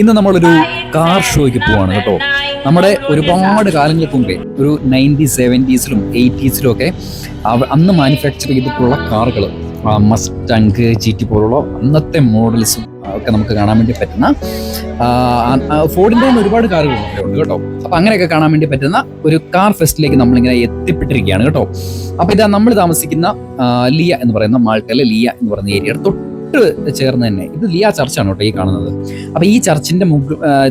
ഇന്ന് നമ്മളൊരു കാർ ഷോയ്ക്ക് പോവാണ് കേട്ടോ. നമ്മുടെ ഒരുപാട് കാലങ്ങൾക്ക് മുമ്പേ ഒരു 70s 80s ഒക്കെ അന്ന് മാനുഫാക്ചർ ചെയ്തിട്ടുള്ള കാറുകൾ, മസ്റ്റംഗ്, GT പോലുള്ള അന്നത്തെ മോഡൽസും ഒക്കെ നമുക്ക് കാണാൻ വേണ്ടി പറ്റുന്ന ഫോർഡിൻ്റെ തന്നെ ഒരുപാട് കാറുകൾ ഉണ്ട് കേട്ടോ. അപ്പൊ അങ്ങനെയൊക്കെ കാണാൻ വേണ്ടി പറ്റുന്ന ഒരു കാർ ഫെസ്റ്റിലേക്ക് നമ്മളിങ്ങനെ എത്തിപ്പെട്ടിരിക്കുകയാണ് കേട്ടോ. അപ്പൊ ഇതാ നമ്മൾ താമസിക്കുന്ന ലിയ എന്ന് പറയുന്ന മാൾട്ടയിലെ ലിയ എന്ന് പറയുന്ന ഏരിയയുടെ തൊട്ട് ചേർന്ന് തന്നെ ഇത് ലിയ ചർച്ചാണ് കേട്ടോ ഈ കാണുന്നത്. അപ്പൊ ഈ ചർച്ചിന്റെ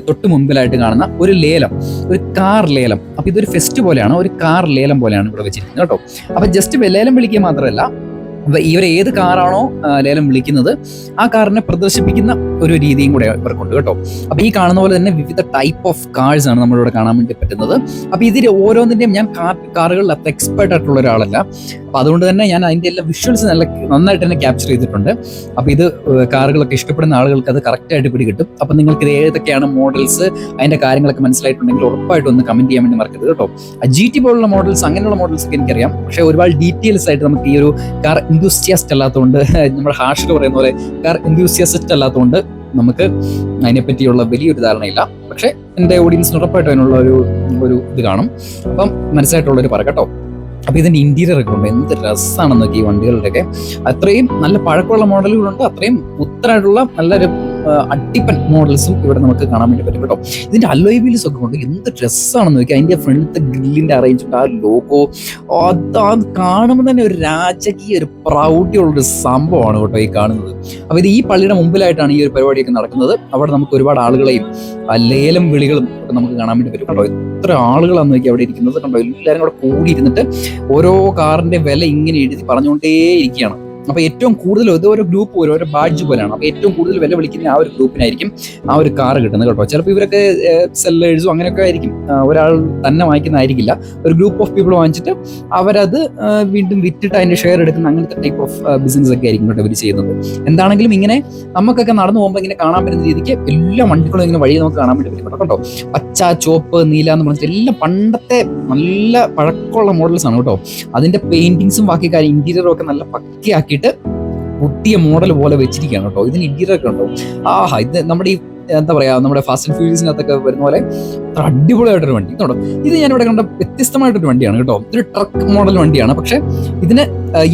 തൊട്ട് മുമ്പിലായിട്ട് കാണുന്ന ഒരു ലേലം, ഒരു കാർ ലേലം. അപ്പൊ ഇതൊരു ഫെസ്റ്റ് പോലെയാണ്, ഒരു കാർ ലേലം പോലെയാണ് ഇവിടെ വെച്ചിരിക്കുന്നത് കേട്ടോ. അപ്പൊ ജസ്റ്റ് ലേലം വിളിക്കുക മാത്രമല്ല, ഇവർ ഏത് കാറാണോ ലേലം വിളിക്കുന്നത് ആ കാറിനെ പ്രദർശിപ്പിക്കുന്ന ഒരു രീതിയും കൂടെ ഇവർക്കുണ്ട് കേട്ടോ. അപ്പൊ ഈ കാണുന്ന പോലെ തന്നെ വിവിധ ടൈപ്പ് ഓഫ് കാഴ്സ് ആണ് നമ്മളിവിടെ കാണാൻ വേണ്ടി പറ്റുന്നത്. അപ്പൊ ഇതിൽ ഓരോന്നിന്റെയും ഞാൻ കാറുകളിൽ അത്ര എക്സ്പേർട്ട് ആയിട്ടുള്ള ഒരാളല്ല. അപ്പൊ അതുകൊണ്ട് തന്നെ ഞാൻ അതിന്റെ എല്ലാ വിഷ്വൽസ് നന്നായിട്ട് തന്നെ ക്യാപ്ചർ ചെയ്തിട്ടുണ്ട്. അപ്പൊ ഇത് കാറുകളൊക്കെ ഇഷ്ടപ്പെടുന്ന ആളുകൾക്ക് അത് കറക്റ്റ് ആയിട്ട് പിടികിട്ടും. അപ്പൊ നിങ്ങൾക്ക് ഇത് ഏതൊക്കെയാണ് മോഡൽസ്, അതിന്റെ കാര്യങ്ങളൊക്കെ മനസ്സിലായിട്ടുണ്ടെങ്കിൽ ഉറപ്പായിട്ടും ഒന്ന് കമന്റ് ചെയ്യാൻ വേണ്ടി മറക്കരുത് കേട്ടോ. GT പോലുള്ള മോഡൽസ്, അങ്ങനെയുള്ള മോഡൽസ് ഒക്കെ എനിക്കറിയാം, പക്ഷെ ഒരുപാട് ഡീറ്റെയിൽസ് ആയിട്ട് നമുക്ക് ഈ ഒരു കാർ enthusiast അല്ലാത്തതുകൊണ്ട്, നമ്മുടെ ഹാഷിൽ പറയുന്ന പോലെ കാർ enthusiast അല്ലാത്തതുകൊണ്ട് നമുക്ക് അതിനെപ്പറ്റിയുള്ള വലിയൊരു ധാരണയില്ല. പക്ഷെ എൻ്റെ ഓഡിയൻസിന് ഉറപ്പായിട്ടും അതിനുള്ള ഒരു ഇത് കാണും. അപ്പം മനസ്സിലായിട്ടുള്ളവർ പറ കേട്ടോ. അപ്പൊ ഇതിന്റെ ഇന്റീരിയർ ഒക്കെ ഉണ്ട്, എന്ത് രസമാണെന്ന് നോക്കി ഈ വണ്ടികളുടെയൊക്കെ. അത്രയും നല്ല പഴക്കമുള്ള മോഡലുകളുണ്ട്, അത്രയും പുത്തനായിട്ടുള്ള നല്ലൊരു അടിപ്പൻ മോഡൽസും ഇവിടെ നമുക്ക് കാണാൻ വേണ്ടി പറ്റും കേട്ടോ. ഇതിന്റെ അലോയ് വീൽസ് ഒക്കെ ഉണ്ട്, എന്ത് ഡ്രസ്സാണെന്ന് നോക്കി. അതിന്റെ ഫ്രണ്ടിലത്തെ ഗ്രില്ലിന്റെ അറേഞ്ച്മെന്റ്, ആ ലോഗോ, അത് കാണുമ്പോൾ തന്നെ ഒരു രാജകീയ ഒരു പ്രൗഢിയുള്ളൊരു സംഭവമാണ് കേട്ടോ ഈ കാണുന്നത്. അപ്പൊ ഇത് ഈ പള്ളിയുടെ മുമ്പിലായിട്ടാണ് ഈ ഒരു പരിപാടിയൊക്കെ നടക്കുന്നത്. അവിടെ നമുക്ക് ഒരുപാട് ആളുകളെയും ലേലം വിളികളും ഒക്കെ നമുക്ക് കാണാൻ വേണ്ടി പറ്റും കേട്ടോ. എത്ര ആളുകളാന്ന് നോക്കി അവിടെ ഇരിക്കുന്നത് കണ്ടോ. എല്ലാവരും കൂടെ കൂടിയിരുന്നിട്ട് ഓരോ കാറിന്റെ വില ഇങ്ങനെ എഴുതി പറഞ്ഞുകൊണ്ടേ ഇരിക്കുകയാണ്. അപ്പൊ ഏറ്റവും കൂടുതൽ ഓരോ ഗ്രൂപ്പ് ഓരോ ബാഡ്ജ് പോലെയാണ്. അപ്പൊ ഏറ്റവും കൂടുതൽ വില വിളിക്കുന്ന ആ ഒരു ഗ്രൂപ്പിനായിരിക്കും ആ ഒരു കാർ കിട്ടുന്നത് കേട്ടോ. ചിലപ്പോൾ ഇവരൊക്കെ സെല്ലേഴ്സും അങ്ങനെയൊക്കെ ആയിരിക്കും, ഒരാൾ തന്നെ വാങ്ങിക്കുന്നതായിരിക്കില്ല. ഒരു ഗ്രൂപ്പ് ഓഫ് പീപ്പിൾ വാങ്ങിച്ചിട്ട് അവരത് വീണ്ടും വിറ്റിട്ട് അതിന്റെ ഷെയർ എടുക്കുന്ന അങ്ങനത്തെ ടൈപ്പ് ഓഫ് ബിസിനസ് ഒക്കെ ആയിരിക്കും കേട്ടോ ഇവർ ചെയ്യുന്നത്. എന്താണെങ്കിലും ഇങ്ങനെ നമുക്കൊക്കെ നടന്നു പോകുമ്പോൾ ഇങ്ങനെ കാണാൻ പറ്റുന്ന രീതിക്ക് എല്ലാ വണ്ടികളും ഇങ്ങനെ വഴി നമുക്ക് കാണാൻ വേണ്ടി പറ്റും കേട്ടോ. പച്ച, ചുവപ്പ്, നീല എന്ന് പറഞ്ഞിട്ട് എല്ലാം പണ്ടത്തെ നല്ല പഴക്കമുള്ള മോഡൽസ് ആണ് കേട്ടോ. അതിന്റെ പെയിന്റിങ്സും ബാക്കി കാര്യം ഇന്റീരിയറും ഒക്കെ നല്ല പക്കയാക്കി പുതിയ മോഡൽ പോലെ വെച്ചിരിക്കുകയാണ് കേട്ടോ. ഇതിന് ഇന്റീരിയർ ഒക്കെ ഉണ്ടോ, ഇത് നമ്മുടെ ഈ എന്താ പറയാ, നമ്മുടെ ഫാസ്റ്റ് ആൻഡ് ഫ്യൂരിയസിനകത്തൊക്കെ വരുന്ന പോലെ അടിപൊളിയായിട്ടൊരു വണ്ടി കേട്ടോ. ഇത് ഞാനിവിടെ കണ്ട വ്യത്യസ്തമായിട്ടൊരു വണ്ടിയാണ് കേട്ടോ. ഇതൊരു ട്രക്ക് മോഡൽ വണ്ടിയാണ്, പക്ഷെ ഇതിന്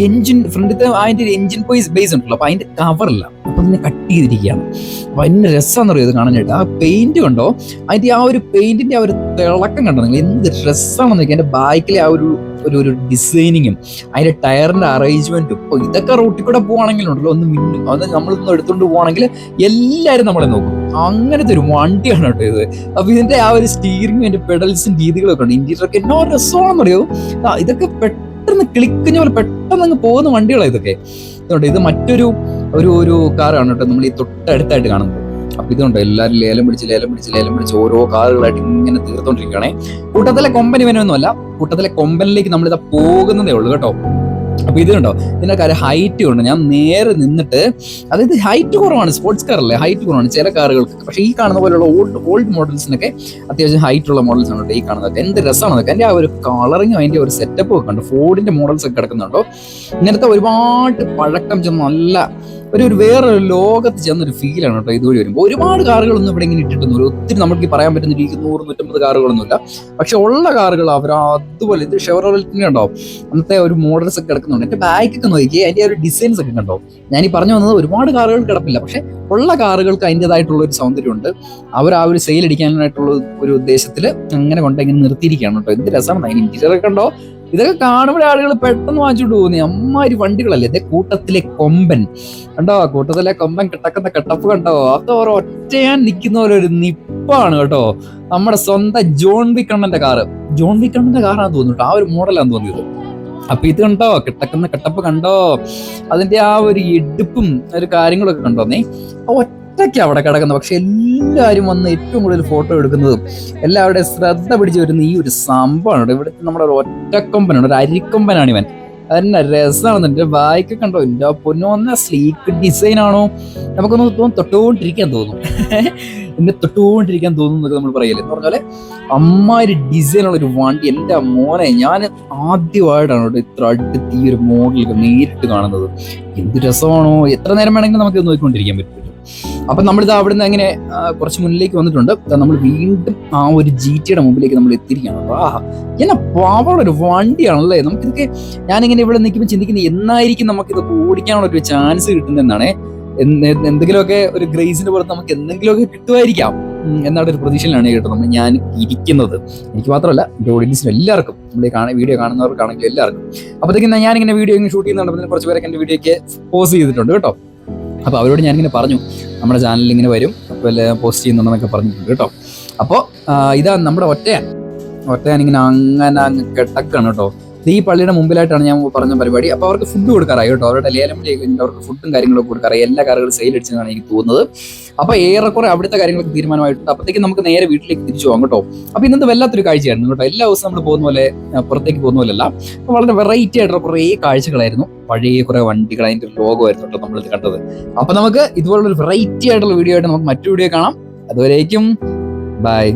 എഞ്ചിൻ ഫ്രണ്ടിലത്തെ അതിന്റെ എഞ്ചിൻ ബേസ് ഉണ്ടല്ലോ, അപ്പൊ അതിന്റെ കവറില്ല, അപ്പൊ ഇതിനെ കട്ട് ചെയ്തിരിക്കുകയാണ്. അപ്പൊ അതിന്റെ രസമാണെന്ന് അറിയാം ഇത് കാണാനായിട്ട്. ആ പെയിന്റ് കണ്ടോ, അതിന്റെ ആ ഒരു പെയിന്റിന്റെ ആ ഒരു തിളക്കം കണ്ടോ നിങ്ങൾ, എന്ത് രസമാണെന്ന് നോക്കി. അതിന്റെ ബാക്കിലെ ആ ഒരു ഡിസൈനിങ്ങും അതിന്റെ ടയറിന്റെ അറേഞ്ച്മെന്റും. ഇപ്പൊ ഇതൊക്കെ റൂട്ടിൽ കൂടെ പോവാണെങ്കിലും ഉണ്ടല്ലോ, ഒന്ന് മിന്നും, അത് നമ്മളിന്ന് എടുത്തുകൊണ്ട് പോവാണെങ്കിൽ എല്ലാവരും നമ്മളെ നോക്കും. അങ്ങനത്തെ ഒരു വണ്ടിയാണ് കേട്ടോ ഇത്. അപ്പൊ ഇതിന്റെ ആ ഒരു സ്റ്റിയറിംഗും അതിന്റെ പെഡൽസും രീതികളൊക്കെ ഉണ്ട്. ഇന്റീരിയർ ഒക്കെ എന്നോ രസമാണെന്ന് അറിയോ. ഇതൊക്കെ പെട്ടെന്ന് ക്ലിക്കുന്ന പോലെ പെട്ടെന്ന് അങ്ങ് പോകുന്ന വണ്ടികളാണ് ഇതൊക്കെ. ഇതുകൊണ്ട് ഇത് മറ്റൊരു ഒരു കാറാണ് കേട്ടോ നമ്മൾ ഈ തൊട്ടടുത്തായിട്ട് കാണുന്നത്. അപ്പൊ ഇതുണ്ട് എല്ലാവരും ലേലം പിടിച്ച് ഓരോ കാറുകളായിട്ട് ഇങ്ങനെ തീർത്തോണ്ടിരിക്കുകയാണേ. കൂട്ടത്തിലെ കൊമ്പൻ ഇവനൊന്നുമല്ല, കൂട്ടത്തിലെ കൊമ്പനിലേക്ക് നമ്മളിതാ പോകുന്നതേ ഉള്ളൂ കേട്ടോ. അപ്പൊ ഇതുണ്ടോ, ഇതിന്റെ കാര്യം ഹൈറ്റ് ഉണ്ട്. ഞാൻ നേരെ നിന്നിട്ട്, അതായത് ഹൈറ്റ് കുറവാണ്, സ്പോർട്സ് കാറല്ലേ, ഹൈറ്റ് കുറവാണ് ചില കാറുകൾക്ക്. പക്ഷെ ഈ കാണുന്ന പോലെയുള്ള ഓൾഡ് മോഡൽസിനൊക്കെ അത്യാവശ്യം ഹൈറ്റ് ഉള്ള മോഡൽസ് ആണ് കേട്ടോ ഈ കാണുന്നതൊക്കെ. എന്ത് രസമാണ് അതൊക്കെ. അതിന്റെ ആ ഒരു കളറിങ്ങും അതിന്റെ ഒരു സെറ്റപ്പും ഒക്കെ ഉണ്ട്. ഫോർഡിന്റെ മോഡൽസ് ഒക്കെ കിടക്കുന്നുണ്ടോ. ഇങ്ങനത്തെ ഒരുപാട് പഴക്കം ചെന്ന് നല്ല ഒരു വേറൊരു ലോകത്ത് ചെന്നൊരു ഫീലാണ് കേട്ടോ ഇതുവഴി വരുമ്പോൾ. ഒരുപാട് കാറുകളൊന്നും ഇവിടെ ഇങ്ങനെ ഇട്ടിട്ടൊന്നും ഒത്തിരി നമുക്ക് പറയാൻ പറ്റുന്ന 100-150 കാറുകളൊന്നുമില്ല. പക്ഷെ ഉള്ള കാറുകൾ അവർ അതുപോലെ, ഇത് ഷെവറോലെറ്റിന് ഉണ്ടാവും അന്നത്തെ ഒരു മോഡൽസ് ഒക്കെ കിടക്കുന്നുണ്ട്. എന്റെ ബാക്കൊക്കെ നോക്കി അതിന്റെ ഒരു ഡിസൈൻസ് ഒക്കെ കണ്ടോ. ഞാനീ പറഞ്ഞു വന്നത് ഒരുപാട് കാറുകൾ കിടപ്പില്ല, പക്ഷെ ഉള്ള കാറുകൾക്ക് അതിൻ്റെതായിട്ടുള്ള ഒരു സൗന്ദര്യമുണ്ട്. അവർ ആ ഒരു സെയിൽ അടിക്കാനായിട്ടുള്ള ഒരു ഉദ്ദേശത്തിൽ അങ്ങനെ കൊണ്ട് ഇങ്ങനെ നിർത്തിയിരിക്കുകയാണ് കേട്ടോ. എന്ത് രസമാണ്. അതിന് ഇന്റീരിയർ ഒക്കെ ഉണ്ടോ. ഇതൊക്കെ കാണുമ്പോൾ ആളുകൾ പെട്ടെന്ന് വാങ്ങിച്ചോണ്ട് പോകുന്നേ അമ്മാതിരി വണ്ടികളല്ലേ. ഇതേ കൂട്ടത്തിലെ കൊമ്പൻ കണ്ടോ, കൂട്ടത്തിലെ കൊമ്പൻ കിടക്കുന്ന കെട്ടപ്പ് കണ്ടോ. അത് ഒറ്റയാൻ നിൽക്കുന്ന പോലെ ഒരു നിപ്പാണ് കേട്ടോ. നമ്മുടെ സ്വന്തം ജോൺ വിക്കണ്ണന്റെ കാറാന്ന് തോന്നുന്നു കേട്ടോ. ആ ഒരു മോഡലാന്ന് തോന്നിയത്. അപ്പൊ ഇത് കണ്ടോ, കിടക്കുന്ന കെട്ടപ്പ് കണ്ടോ, അതിന്റെ ആ ഒരു എടുപ്പും ഒരു കാര്യങ്ങളൊക്കെ കണ്ടോന്നേ. ഒറ്റയ്ക്ക് അവിടെ കിടക്കുന്നത്, പക്ഷെ എല്ലാവരും വന്ന് ഏറ്റവും കൂടുതൽ ഫോട്ടോ എടുക്കുന്നതും എല്ലാവരുടെയും ശ്രദ്ധ പിടിച്ചു വരുന്ന ഈ ഒരു സംഭവമാണ്. ഇവിടുത്തെ നമ്മുടെ ഒരു ഒറ്റക്കൊമ്പനാണ്, ഒരു അരിക്കൊമ്പനാണ് ഇവൻ. അതന്നെ രസമാണ്. എന്റെ ബായ്ക്ക് കണ്ടോ, എന്റെ പൊന്നൊന്ന സ്ലീക്ക് ഡിസൈൻ ആണോ, നമുക്കൊന്ന് തൊട്ടുകൊണ്ടിരിക്കാൻ തോന്നും. എന്നൊക്കെ നമ്മൾ പറയല്ലേ എന്ന് പറഞ്ഞാല് അമ്മാതിരി ഡിസൈനുള്ള ഒരു വണ്ടി. എന്റെ മോനെ, ഞാൻ ആദ്യമായിട്ടാണ് ഇത്ര അടുത്ത് ഈ ഒരു മോഡലൊക്കെ നേരിട്ട് കാണുന്നത്. എന്ത് രസമാണോ. എത്ര നേരം വേണമെങ്കിലും നമുക്ക് നോക്കിക്കൊണ്ടിരിക്കാൻ പറ്റും. അപ്പം നമ്മളിത് അവിടുന്ന് അങ്ങനെ കുറച്ച് മുന്നിലേക്ക് വന്നിട്ടുണ്ട്. നമ്മൾ വീണ്ടും ആ ഒരു GT മുമ്പിലേക്ക് നമ്മൾ എത്തിയിരിക്കുകയാണ്. എന്നാ പാവമുള്ള ഒരു വണ്ടിയാണല്ലേ. നമുക്കിതൊക്കെ ഞാനിങ്ങനെ ഇവിടെ നിൽക്കുമ്പോൾ ചിന്തിക്കുന്നത് എന്നായിരിക്കും നമുക്കിതൊക്കെ ഓടിക്കാനുള്ള ഒരു ചാൻസ് കിട്ടുന്നതെന്നാണ്. എന്തെങ്കിലുമൊക്കെ ഒരു ഗ്രേസിന്റെ പുറത്ത് നമുക്ക് എന്തെങ്കിലുമൊക്കെ കിട്ടുമായിരിക്കാം എന്നാണ് ഒരു പ്രതീക്ഷയിലാണ് കേട്ടോ ഞാൻ ഇരിക്കുന്നത്. എനിക്ക് മാത്രമല്ല എൻ്റെ ഓഡിയൻസിന് എല്ലാവർക്കും, നമ്മുടെ വീഡിയോ കാണുന്നവർക്കാണെങ്കിലും എല്ലാവർക്കും. അപ്പോഴത്തേക്കും ഞാനിങ്ങനെ വീഡിയോ ഇങ്ങനെ ഷൂട്ട് ചെയ്യുന്നുണ്ട്. കുറച്ച് പേരൊക്കെ എൻ്റെ വീഡിയോ ഒക്കെ പോസ്റ്റ് ചെയ്തിട്ടുണ്ട് കേട്ടോ. അപ്പോൾ അവരോട് ഞാനിങ്ങനെ പറഞ്ഞു നമ്മുടെ ചാനലിൽ ഇങ്ങനെ വരും, അപ്പോൾ പോസ്റ്റ് ചെയ്യുന്നുണ്ടെന്നൊക്കെ പറഞ്ഞിട്ടുണ്ട് കേട്ടോ. അപ്പോൾ ഇതാ നമ്മുടെ ഒറ്റയാൻ ഇങ്ങനെ അങ്ങനെ അങ്ങ് കിടക്കാണ് കേട്ടോ. ഈ പള്ളിയുടെ മുമ്പിലായിട്ടാണ് ഞാൻ പറഞ്ഞ പരിപാടി. അപ്പോൾ അവർക്ക് ഫുഡ് കൊടുക്കാറായി കേട്ടോ. അവരുടെ ലേലം കഴിഞ്ഞിട്ട് അവർക്ക് ഫുഡും കാര്യങ്ങളൊക്കെ കൊടുക്കാറായി. എല്ലാ കാറുകളും സെയിൽ അടിച്ചെന്നാണ് എനിക്ക് തോന്നുന്നത്. അപ്പോൾ ഏറെക്കുറെ അവിടുത്തെ കാര്യങ്ങളൊക്കെ തീരുമാനമായിട്ടുണ്ട്. അപ്പോഴത്തേക്കും നമുക്ക് നേരെ വീട്ടിലേക്ക് തിരിച്ചു പോകാം കേട്ടോ. അപ്പോൾ ഇന്നത്തെ വല്ലാത്തൊരു കാഴ്ചയായിരുന്നു കേട്ടോ. എല്ലാ ദിവസവും നമ്മൾ പോകുന്ന പോലെ പുറത്തേക്ക് പോകുന്ന പോലെയല്ല, വളരെ വെറൈറ്റി ആയിട്ടുള്ള കുറേ കാഴ്ചകളായിരുന്നു. പഴയ കുറേ വണ്ടികൾ, അതിൻ്റെ ഒരു ലോകമായിരുന്നു കേട്ടോ നമ്മളിത് കണ്ടത്. അപ്പോൾ നമുക്ക് ഇതുപോലുള്ളൊരു വെറൈറ്റി ആയിട്ടുള്ള വീഡിയോ ആയിട്ട് നമുക്ക് മറ്റു വീഡിയോ കാണാം. അതുവരേക്കും ബൈ.